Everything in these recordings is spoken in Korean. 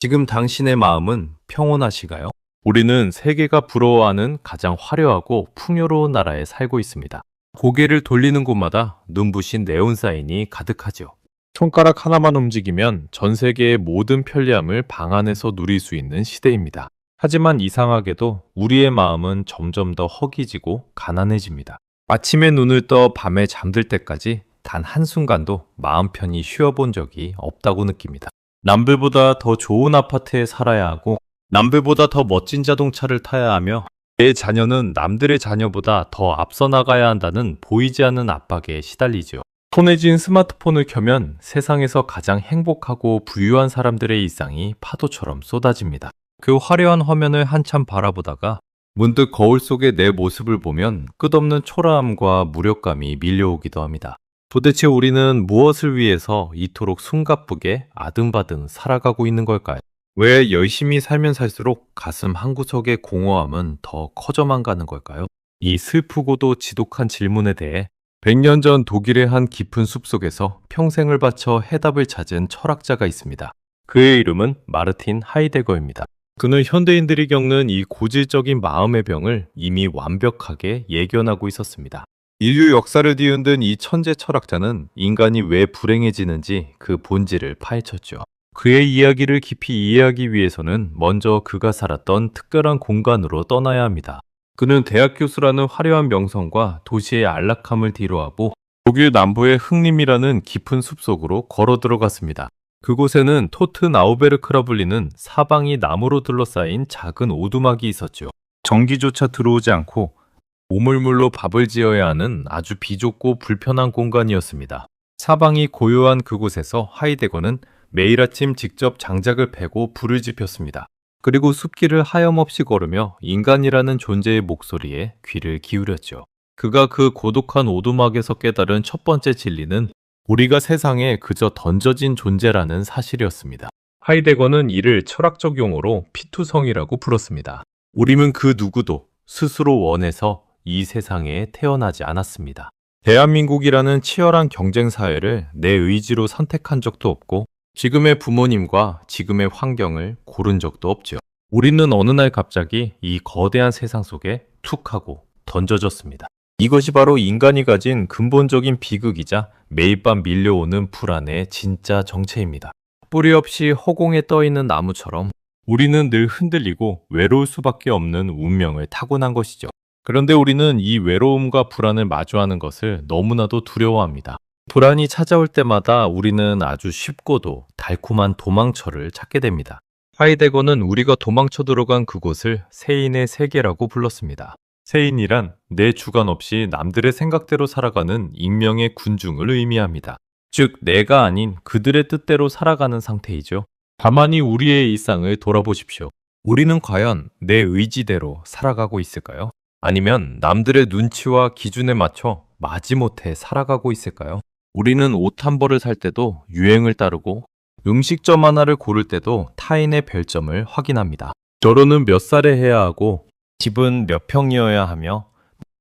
지금 당신의 마음은 평온하시가요? 우리는 세계가 부러워하는 가장 화려하고 풍요로운 나라에 살고 있습니다. 고개를 돌리는 곳마다 눈부신 네온 사인이 가득하죠. 손가락 하나만 움직이면 전 세계의 모든 편리함을 방 안에서 누릴 수 있는 시대입니다. 하지만 이상하게도 우리의 마음은 점점 더 허기지고 가난해집니다. 아침에 눈을 떠 밤에 잠들 때까지 단 한순간도 마음 편히 쉬어본 적이 없다고 느낍니다. 남들보다 더 좋은 아파트에 살아야 하고 남들보다 더 멋진 자동차를 타야 하며 내 자녀는 남들의 자녀보다 더 앞서 나가야 한다는 보이지 않는 압박에 시달리죠. 손에 쥔 스마트폰을 켜면 세상에서 가장 행복하고 부유한 사람들의 일상이 파도처럼 쏟아집니다. 그 화려한 화면을 한참 바라보다가 문득 거울 속의 내 모습을 보면 끝없는 초라함과 무력감이 밀려오기도 합니다. 도대체 우리는 무엇을 위해서 이토록 숨가쁘게 아등바등 살아가고 있는 걸까요? 왜 열심히 살면 살수록 가슴 한구석의 공허함은 더 커져만 가는 걸까요? 이 슬프고도 지독한 질문에 대해 100년 전 독일의 한 깊은 숲속에서 평생을 바쳐 해답을 찾은 철학자가 있습니다. 그의 이름은 마르틴 하이데거입니다. 그는 현대인들이 겪는 이 고질적인 마음의 병을 이미 완벽하게 예견하고 있었습니다. 인류 역사를 뒤흔든 이 천재 철학자는 인간이 왜 불행해지는지 그 본질을 파헤쳤죠. 그의 이야기를 깊이 이해하기 위해서는 먼저 그가 살았던 특별한 공간으로 떠나야 합니다. 그는 대학 교수라는 화려한 명성과 도시의 안락함을 뒤로하고 독일 남부의 흑림이라는 깊은 숲속으로 걸어 들어갔습니다. 그곳에는 토트나우베르크라 불리는 사방이 나무로 둘러싸인 작은 오두막이 있었죠. 전기조차 들어오지 않고 오물물로 밥을 지어야 하는 아주 비좁고 불편한 공간이었습니다. 사방이 고요한 그곳에서 하이데거는 매일 아침 직접 장작을 패고 불을 지폈습니다. 그리고 숲길을 하염없이 걸으며 인간이라는 존재의 목소리에 귀를 기울였죠. 그가 그 고독한 오두막에서 깨달은 첫 번째 진리는 우리가 세상에 그저 던져진 존재라는 사실이었습니다. 하이데거는 이를 철학적 용어로 피투성이라고 불렀습니다. 우리는 그 누구도 스스로 원해서 이 세상에 태어나지 않았습니다. 대한민국이라는 치열한 경쟁 사회를 내 의지로 선택한 적도 없고 지금의 부모님과 지금의 환경을 고른 적도 없죠. 우리는 어느 날 갑자기 이 거대한 세상 속에 툭 하고 던져졌습니다. 이것이 바로 인간이 가진 근본적인 비극이자 매일 밤 밀려오는 불안의 진짜 정체입니다. 뿌리 없이 허공에 떠있는 나무처럼 우리는 늘 흔들리고 외로울 수밖에 없는 운명을 타고난 것이죠. 그런데 우리는 이 외로움과 불안을 마주하는 것을 너무나도 두려워합니다. 불안이 찾아올 때마다 우리는 아주 쉽고도 달콤한 도망처를 찾게 됩니다. 하이데거는 우리가 도망쳐 들어간 그곳을 세인의 세계라고 불렀습니다. 세인이란 내 주관 없이 남들의 생각대로 살아가는 익명의 군중을 의미합니다. 즉, 내가 아닌 그들의 뜻대로 살아가는 상태이죠. 가만히 우리의 일상을 돌아보십시오. 우리는 과연 내 의지대로 살아가고 있을까요? 아니면 남들의 눈치와 기준에 맞춰 마지못해 살아가고 있을까요? 우리는 옷 한 벌을 살 때도 유행을 따르고 음식점 하나를 고를 때도 타인의 별점을 확인합니다. 결혼은 몇 살에 해야 하고 집은 몇 평이어야 하며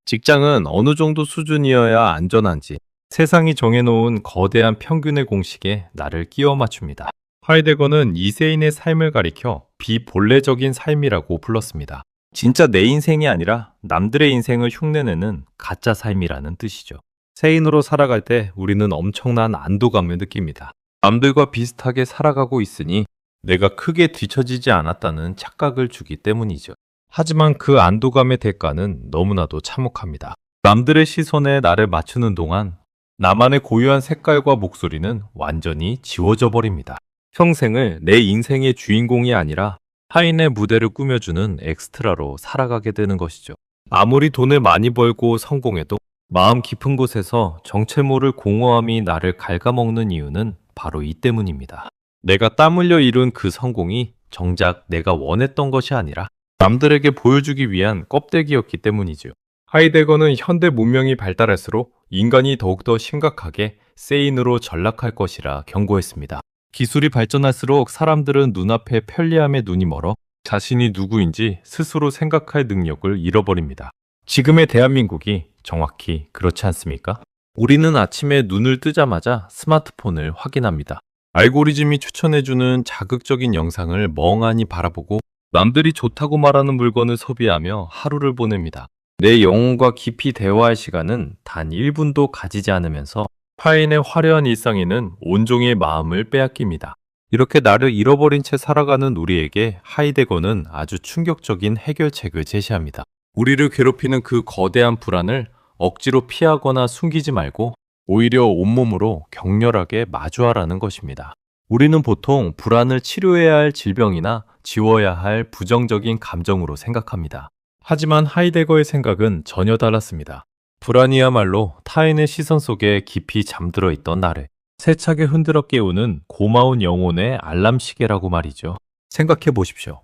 직장은 어느 정도 수준이어야 안전한지 세상이 정해놓은 거대한 평균의 공식에 나를 끼워 맞춥니다. 하이데거는 이세인의 삶을 가리켜 비본래적인 삶이라고 불렀습니다. 진짜 내 인생이 아니라 남들의 인생을 흉내내는 가짜 삶이라는 뜻이죠. 세인으로 살아갈 때 우리는 엄청난 안도감을 느낍니다. 남들과 비슷하게 살아가고 있으니 내가 크게 뒤처지지 않았다는 착각을 주기 때문이죠. 하지만 그 안도감의 대가는 너무나도 참혹합니다. 남들의 시선에 나를 맞추는 동안 나만의 고유한 색깔과 목소리는 완전히 지워져 버립니다. 평생을 내 인생의 주인공이 아니라 타인의 무대를 꾸며주는 엑스트라로 살아가게 되는 것이죠. 아무리 돈을 많이 벌고 성공해도 마음 깊은 곳에서 정체 모를 공허함이 나를 갉아먹는 이유는 바로 이 때문입니다. 내가 땀 흘려 이룬 그 성공이 정작 내가 원했던 것이 아니라 남들에게 보여주기 위한 껍데기였기 때문이죠. 하이데거는 현대 문명이 발달할수록 인간이 더욱더 심각하게 세인으로 전락할 것이라 경고했습니다. 기술이 발전할수록 사람들은 눈앞의 편리함에 눈이 멀어 자신이 누구인지 스스로 생각할 능력을 잃어버립니다. 지금의 대한민국이 정확히 그렇지 않습니까? 우리는 아침에 눈을 뜨자마자 스마트폰을 확인합니다. 알고리즘이 추천해주는 자극적인 영상을 멍하니 바라보고 남들이 좋다고 말하는 물건을 소비하며 하루를 보냅니다. 내 영혼과 깊이 대화할 시간은 단 1분도 가지지 않으면서 타인의 화려한 일상에는 온종일 마음을 빼앗깁니다. 이렇게 나를 잃어버린 채 살아가는 우리에게 하이데거는 아주 충격적인 해결책을 제시합니다. 우리를 괴롭히는 그 거대한 불안을 억지로 피하거나 숨기지 말고 오히려 온몸으로 격렬하게 마주하라는 것입니다. 우리는 보통 불안을 치료해야 할 질병이나 지워야 할 부정적인 감정으로 생각합니다. 하지만 하이데거의 생각은 전혀 달랐습니다. 불안이야말로 타인의 시선 속에 깊이 잠들어 있던 나를 세차게 흔들어 깨우는 고마운 영혼의 알람 시계라고 말이죠. 생각해 보십시오.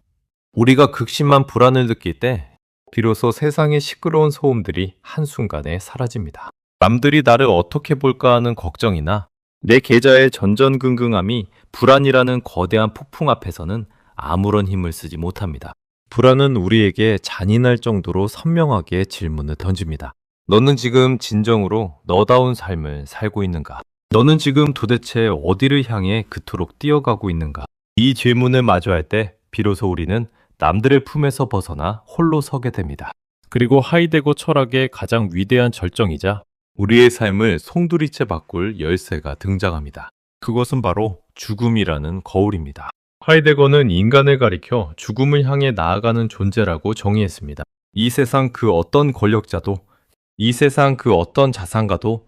우리가 극심한 불안을 느낄 때 비로소 세상의 시끄러운 소음들이 한순간에 사라집니다. 남들이 나를 어떻게 볼까 하는 걱정이나 내 계좌의 전전긍긍함이 불안이라는 거대한 폭풍 앞에서는 아무런 힘을 쓰지 못합니다. 불안은 우리에게 잔인할 정도로 선명하게 질문을 던집니다. 너는 지금 진정으로 너다운 삶을 살고 있는가? 너는 지금 도대체 어디를 향해 그토록 뛰어가고 있는가? 이 질문을 마주할 때 비로소 우리는 남들의 품에서 벗어나 홀로 서게 됩니다. 그리고 하이데거 철학의 가장 위대한 절정이자 우리의 삶을 송두리째 바꿀 열쇠가 등장합니다. 그것은 바로 죽음이라는 거울입니다. 하이데거는 인간을 가리켜 죽음을 향해 나아가는 존재라고 정의했습니다. 이 세상 그 어떤 권력자도, 이 세상 그 어떤 자산가도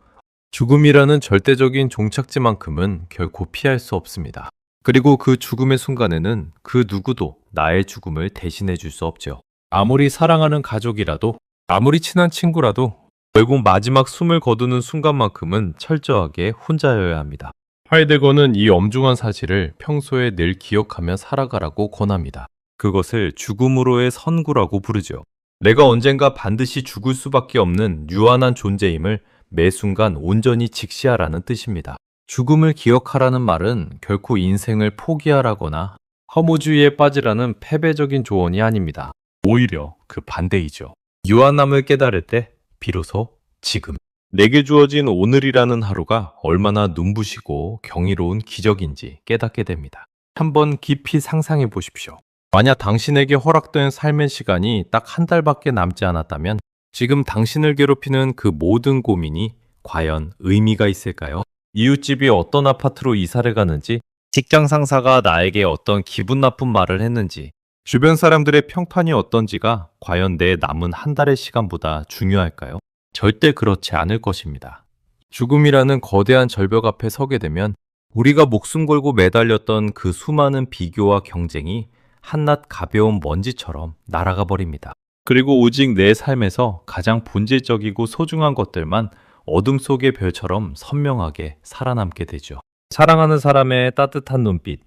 죽음이라는 절대적인 종착지만큼은 결코 피할 수 없습니다. 그리고 그 죽음의 순간에는 그 누구도 나의 죽음을 대신해 줄 수 없죠. 아무리 사랑하는 가족이라도, 아무리 친한 친구라도 결국 마지막 숨을 거두는 순간만큼은 철저하게 혼자여야 합니다. 하이데거는 이 엄중한 사실을 평소에 늘 기억하며 살아가라고 권합니다. 그것을 죽음으로의 선구라고 부르죠. 내가 언젠가 반드시 죽을 수밖에 없는 유한한 존재임을 매 순간 온전히 직시하라는 뜻입니다. 죽음을 기억하라는 말은 결코 인생을 포기하라거나 허무주의에 빠지라는 패배적인 조언이 아닙니다. 오히려 그 반대이죠. 유한함을 깨달을 때 비로소 지금 내게 주어진 오늘이라는 하루가 얼마나 눈부시고 경이로운 기적인지 깨닫게 됩니다. 한번 깊이 상상해 보십시오. 만약 당신에게 허락된 삶의 시간이 딱 한 달밖에 남지 않았다면 지금 당신을 괴롭히는 그 모든 고민이 과연 의미가 있을까요? 이웃집이 어떤 아파트로 이사를 가는지, 직장 상사가 나에게 어떤 기분 나쁜 말을 했는지, 주변 사람들의 평판이 어떤지가 과연 내 남은 한 달의 시간보다 중요할까요? 절대 그렇지 않을 것입니다. 죽음이라는 거대한 절벽 앞에 서게 되면 우리가 목숨 걸고 매달렸던 그 수많은 비교와 경쟁이 한낱 가벼운 먼지처럼 날아가 버립니다. 그리고 오직 내 삶에서 가장 본질적이고 소중한 것들만 어둠 속의 별처럼 선명하게 살아남게 되죠. 사랑하는 사람의 따뜻한 눈빛,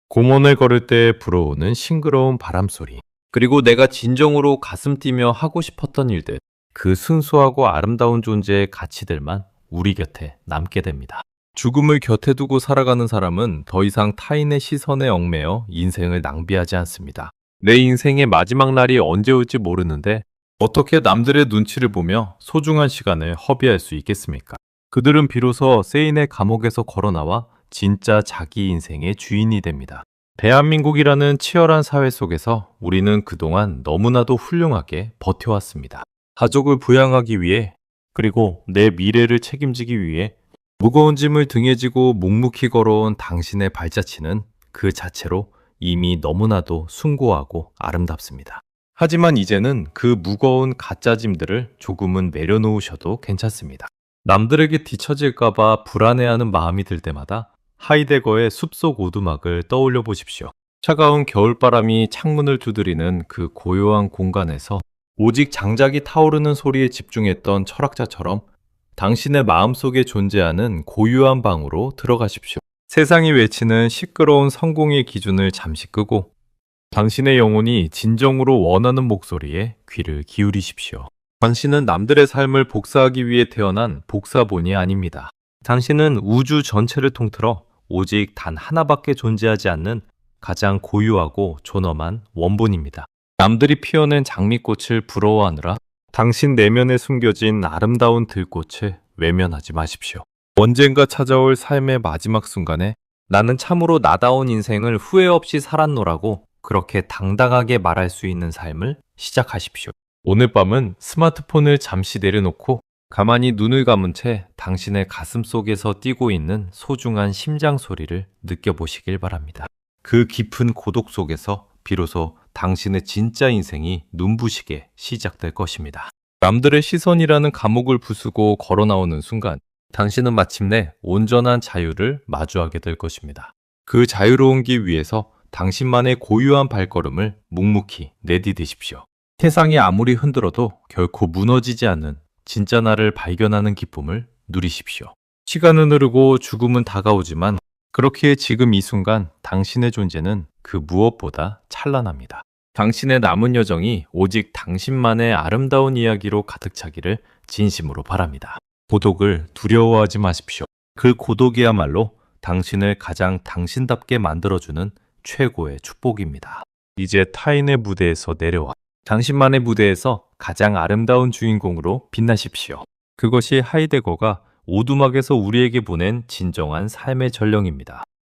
공원을 걸을 때 불어오는 싱그러운 바람소리, 그리고 내가 진정으로 가슴 뛰며 하고 싶었던 일들, 그 순수하고 아름다운 존재의 가치들만 우리 곁에 남게 됩니다. 죽음을 곁에 두고 살아가는 사람은 더 이상 타인의 시선에 얽매여 인생을 낭비하지 않습니다. 내 인생의 마지막 날이 언제 올지 모르는데 어떻게 남들의 눈치를 보며 소중한 시간을 허비할 수 있겠습니까? 그들은 비로소 세인의 감옥에서 걸어나와 진짜 자기 인생의 주인이 됩니다. 대한민국이라는 치열한 사회 속에서 우리는 그동안 너무나도 훌륭하게 버텨왔습니다. 가족을 부양하기 위해, 그리고 내 미래를 책임지기 위해 무거운 짐을 등에 지고 묵묵히 걸어온 당신의 발자취는 그 자체로 이미 너무나도 숭고하고 아름답습니다. 하지만 이제는 그 무거운 가짜 짐들을 조금은 내려놓으셔도 괜찮습니다. 남들에게 뒤처질까봐 불안해하는 마음이 들 때마다 하이데거의 숲속 오두막을 떠올려 보십시오. 차가운 겨울바람이 창문을 두드리는 그 고요한 공간에서 오직 장작이 타오르는 소리에 집중했던 철학자처럼 당신의 마음속에 존재하는 고유한 방으로 들어가십시오. 세상이 외치는 시끄러운 성공의 기준을 잠시 끄고 당신의 영혼이 진정으로 원하는 목소리에 귀를 기울이십시오. 당신은 남들의 삶을 복사하기 위해 태어난 복사본이 아닙니다. 당신은 우주 전체를 통틀어 오직 단 하나밖에 존재하지 않는 가장 고유하고 존엄한 원본입니다. 남들이 피워낸 장미꽃을 부러워하느라 당신 내면에 숨겨진 아름다운 들꽃을 외면하지 마십시오. 언젠가 찾아올 삶의 마지막 순간에 나는 참으로 나다운 인생을 후회 없이 살았노라고 그렇게 당당하게 말할 수 있는 삶을 시작하십시오. 오늘 밤은 스마트폰을 잠시 내려놓고 가만히 눈을 감은 채 당신의 가슴 속에서 뛰고 있는 소중한 심장 소리를 느껴보시길 바랍니다. 그 깊은 고독 속에서 비로소 당신의 진짜 인생이 눈부시게 시작될 것입니다. 남들의 시선이라는 감옥을 부수고 걸어 나오는 순간 당신은 마침내 온전한 자유를 마주하게 될 것입니다. 그 자유로운 길 위에서 당신만의 고유한 발걸음을 묵묵히 내디디십시오. 세상이 아무리 흔들어도 결코 무너지지 않는 진짜 나를 발견하는 기쁨을 누리십시오. 시간은 흐르고 죽음은 다가오지만 그렇기에 지금 이 순간 당신의 존재는 그 무엇보다 찬란합니다. 당신의 남은 여정이 오직 당신만의 아름다운 이야기로 가득 차기를 진심으로 바랍니다. 고독을 두려워하지 마십시오. 그 고독이야말로 당신을 가장 당신답게 만들어주는 최고의 축복입니다. 이제 타인의 무대에서 내려와 당신만의 무대에서 가장 아름다운 주인공으로 빛나십시오. 그것이 하이데거가 오두막에서 우리에게 보낸 진정한 삶의 전령입니다.